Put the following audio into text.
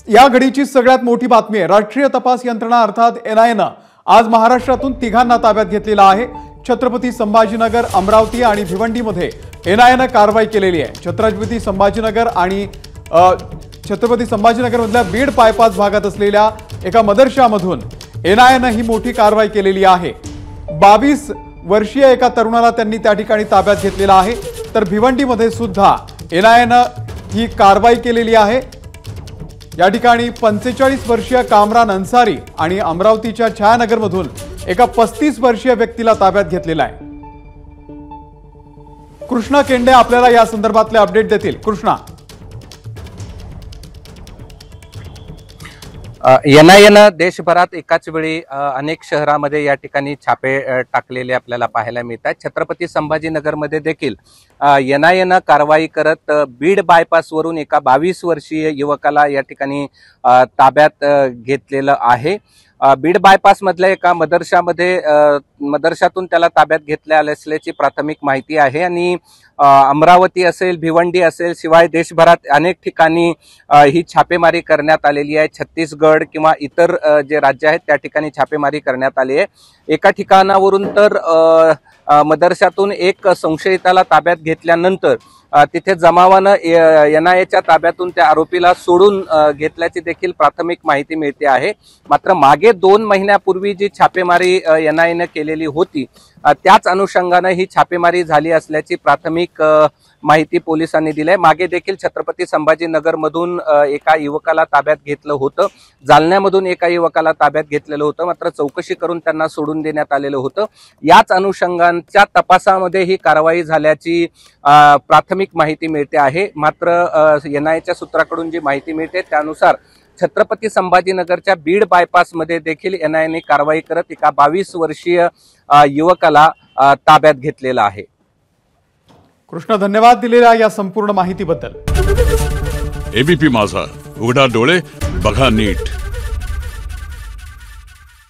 या घडीची सगळ्यात मोठी बातमी आहे। राष्ट्रीय तपास यंत्रणा अर्थात एनआयएनं आज महाराष्ट्रातून तिघांना ताब्यात घेतलेला आहे। छत्रपती संभाजीनगर, अमरावती आणि भिवंडीमध्ये एनआयएनं कारवाई केलेली आहे। छत्रपती संभाजीनगर मधल्या बीड बायपास भागात असलेल्या एका मदरशामधून एनआयएनं ही मोठी कारवाई केलेली आहे। 22 वर्षीय एका तरुणाला त्यांनी त्या ठिकाणी ताब्यात घेतलेला आहे। तर भिवंडीमध्ये सुद्धा एनआयएनं ही कारवाई केलेली आहे। या ठिकाणी 45 वर्षीय कामरान अन्सारी आणि अमरावतीच्या छायानगरमधून एका 35 वर्षीय व्यक्तीला ताब्यात घेतलेला आहे। कृष्णा केंडे आपल्याला या संदर्भातले अपडेट देतील। कृष्णा, एनआयएनं देशभरात एकाच वेळी अनेक शहरांमध्ये या ठिकाणी छापे टाकलेले आपल्याला पाहायला मिळतात। छत्रपती संभाजीनगरमध्ये देखील एनआयएनं कारवाई करत बीड बायपासवरून एका 22 वर्षीय युवकाला या ठिकाणी ताब्यात घेतलेलं आहे। बीड बायपास मधल्या एका मदरशातून त्याला ताब्यात घेतले असल्याची प्राथमिक माहिती आहे आणि अमरावती असेल, भिवंडी असेल, शिवाय देशभरात अनेक ठिकाणी ही छापेमारी करण्यात आलेली आहे। छत्तीसगड किंवा इतर जे राज्य आहेत त्या ठिकाणी छापेमारी करण्यात आली आहे। एका ठिकाणावरून तर मदरशातून एक संशयिताला ताब्यात घेतल्यानंतर तिथे जमावानं एनआयएच्या ताब्यातून त्या आरोपीला सोडून घेतल्याची देखील प्राथमिक माहिती मिळते आहे। मात्र मागे 2 महिन्यापूर्वी जी छापेमारी एनआयएनं केलेली होती त्याच अनुषंगाने ही छापेमारी झाली असल्याची प्राथमिक माहिती पोलिसांनी दिली आहे। मागे देखील छत्रपती संभाजीनगर मधून एका युवकाला ताब्यात घेतलं होतं, जालन्यामधून एका युवकाला ताब्यात घेतलेलं होतं, मात्र चौकशी करून त्यांना सोडून देण्यात आलेलं होतं। याच अनुषंगाच्या तपासामध्ये ही कारवाई झाल्याची प्राथमिक माहिती मिळते आहे। मात्र एनआयएच्या सूत्राकडून जी माहिती मिळते त्यानुसार छत्रपती संभाजीनगरच्या बीड बायपास मध्ये देखील एनआयएने कारवाई करत एका 22 वर्षीय युवकाला ताब्यात घेतलेला आहे। कृष्णा, धन्यवाद दिलेल्या या संपूर्ण माहितीबद्दल। एबीपी माझा, उघडा डोळे बघा नीट।